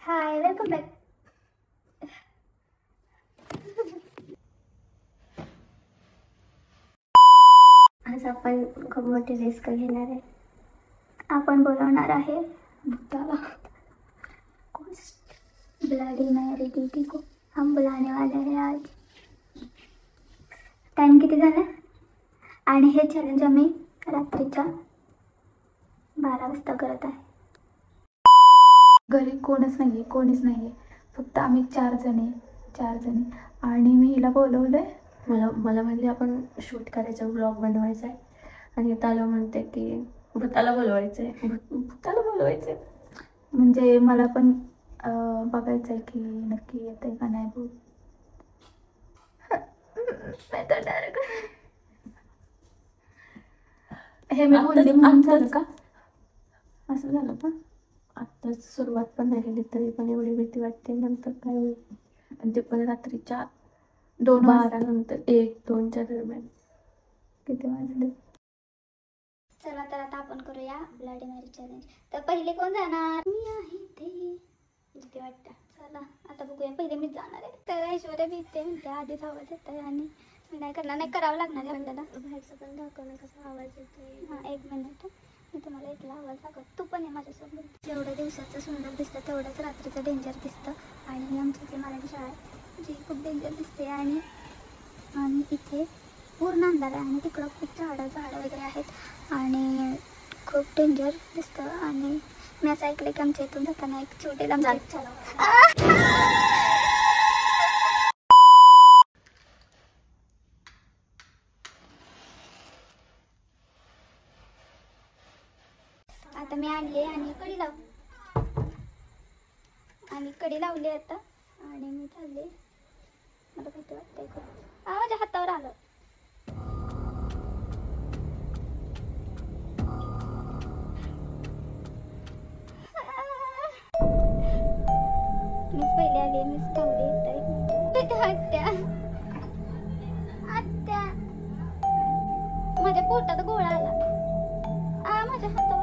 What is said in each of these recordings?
हाय, welcome back. आज आपण खूप मोठी रिस्क घेणार आहे. आपण बोलवणार आहे भूताला. ब्लडी मैरी दीदी को हम बुलाने वाले हैं आज. टाइम किती झाला आणि हे चॅलेंज आम्ही रात्रीच्या 12 वाजता करत आहे. घरी कोणीच नाहीये, फक्त आम्ही 4 जणी आणि मी हिला बोलवलंय. मला म्हणले आपण शूट करायचं, ब्लॉग बनवायचा आहे आणि ताला म्हणते की भूताला बोलवायचंय. म्हणजे मला पण बघायचं आहे की नक्की येते का नाही भूत. हे मी बोलले म्हणून झालं का? असं झालं का? आत्ताच सुरुवात पण नाही केली तरी पण एवढी भीती वाटते. नंतर काय होईल? आणि ते पण रात्रीच्या 12 नंतर 1-2च्या दरम्यान. किती वाजले? चला तर आता आपण करूया ब्लडी मॅरी चॅलेंज. तर पहिले कोण जाणार? मी आहे ते भीती वाटतं. चला आता बघूया. पहिले मीच जाणार आहे. तर ऐश्वर्या भीते म्हणते, आधीच आवाज येत आहे आणि मी नाही करणार. नाही करावं लागणार आहे आपल्याला. बाहेरचं पण दाखवणं कसा आवाज येतोय. हां, 1 मिनिट. मी तुम्हाला इथला आवाज दाखवत. तू पण आहे माझ्यासोबत. जेवढ्या दिवसाचं सुंदर दिसतं तेवढंच रात्रीचं डेंजर दिसतं. आणि आमची इथे मराठी शाळा आहे जी खूप डेंजर दिसते. आणि इथे पूर्ण अंधार आहे आणि तिकडं खूप झाडं वगैरे आहेत आणि खूप डेंजर दिसतं. आणि मी असं ऐकलं की आमच्या इथून जाताना एक छोटेला आता मी आणली आणि कडी लावली आता आणि मी चालले. मला भीती वाटते खूप. माझ्या हातावर आलं. मीच पहिले आली. मीच धावली. आत्या माझ्या पोटात गोळा आला. माझ्या हातावर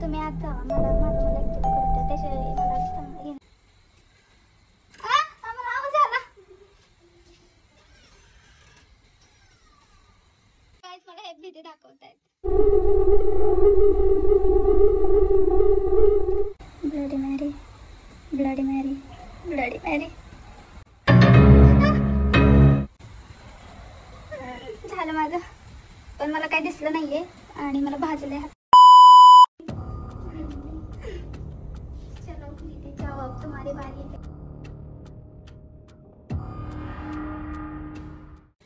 तुम्ही आज जावा. मला एकटीला करते त्याशिवाय मला चांगलं घेणं. मला आवाज आला. काहीच मला हे भीती दाखवतायत. ब्लडी मॅरी, ब्लडी मॅरी, ब्लडी मॅरी. झालं माझं, पण मला काही दिसलं नाहीये आणि मला भाजले हात. चलो दीदी जाओ, अब तुम्हारी बारी है.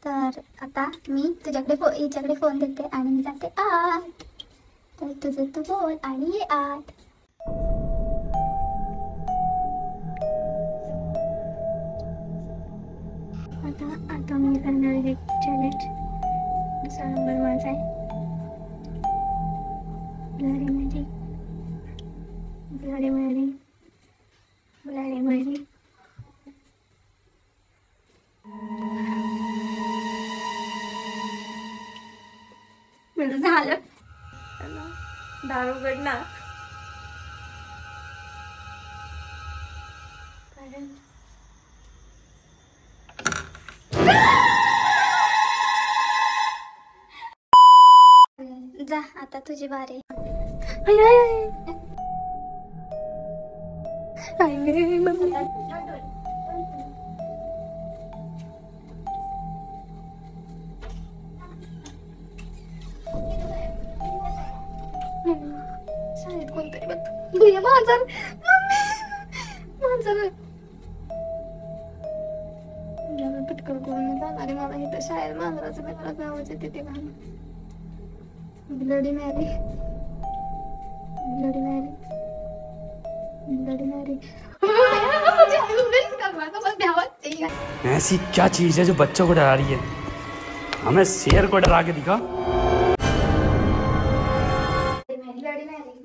तर आता मी हिच्याकडे फोन देते आणि मी जाते आत. तर तुझं तू बोल आणि ये आत. आता मी करणार आहे चॅलेंज. दुसरा नंबर माझा आहे. ब्लडी मॅरी, ब्लडी मॅरी, ब्लडी मॅरी. झालं. दार उघड ना. जा आता तुझी बारी. शाळेत कोणतरी बघ. मांजर पटकन करून जाणार. मला इथं शाळेत मांजराचं वेगळं आवाज येते ते घालून. ब्लडी मॅरी, ब्लडी मॅरी, ब्लडी मॅरी. ऐसी क्या चीज है जो बच्चों को डरा रही है? हमें शेर को डरा के दिखा.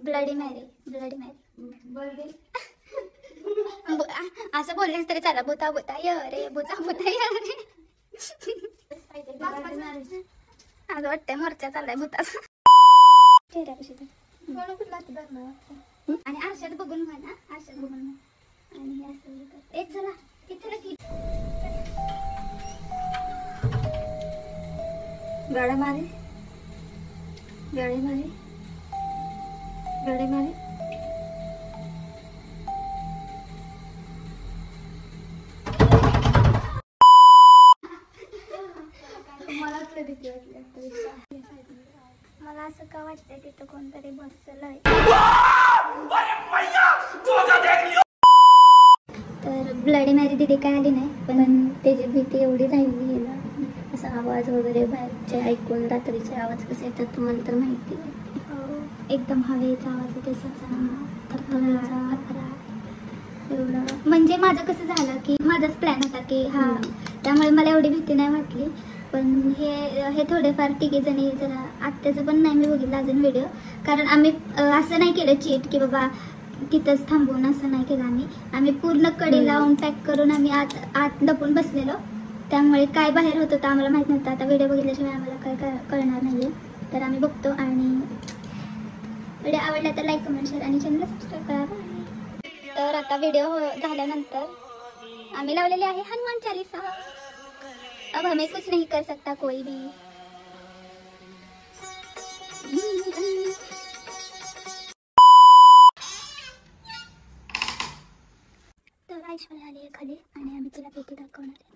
ब्लडी मॅरी, ब्लडी मॅरी. असं बोललीस तरी चला. भूता य रे, भूता य रे. आज वाटतंय मोर्चा चाललाय भूताचा. चेहऱ्यापाशी आणि आरशात बघून म्हणा, आरशात बघून म्हणा. आणि हे असं हे कर. एक चला किती की गाड्या मारे गाडी मारे गाडी मारे. मलाच लय भीती वाटली आता. मला असं का वाटतंय तिथं कोणतरी बसलंय. तर ब्लडी मॅरी दिदी काय आली नाही, पण त्याची भीती एवढी राहिली आहे ना. असा आवाज वगैरे बाहेरचे ऐकून रात्रीचे आवाज कसे येतात तुम्हाला तर माहिती आहे. एकदम हवेचा आवाज येते, एवढं. म्हणजे माझं कसं झालं की माझाच प्लॅन होता की हा, त्यामुळे मला एवढी भीती नाही वाटली. पण हे थोडेफार तिघे जणी जरा आत्याचं पण नाही मी बघितलं अजून व्हिडिओ. कारण आम्ही असं नाही केलं चीट की बाबा तिथंच थांबून, असं नाही केलं. आम्ही पूर्ण कडी लावून पॅक करून आम्ही आत लपून बसलेलो. त्यामुळे काय बाहेर होतं तर आम्हाला माहित नव्हतं. आता व्हिडिओ बघितल्याशिवाय आम्हाला काय कळणार नाहीये. तर आम्ही बघतो. आणि व्हिडिओ आवडला तर लाईक, कमेंट, शेअर आणि चॅनलला सबस्क्राईब करा. तर आता व्हिडिओ झाल्यानंतर आम्ही लावलेले आहे हनुमान चालीसा. अब हमें कुछ नहीं कर सकता कोई भी. तर ऐश्वर्या आली आहे खाली आणि आम्ही तिला पेटी दाखवणार आहे.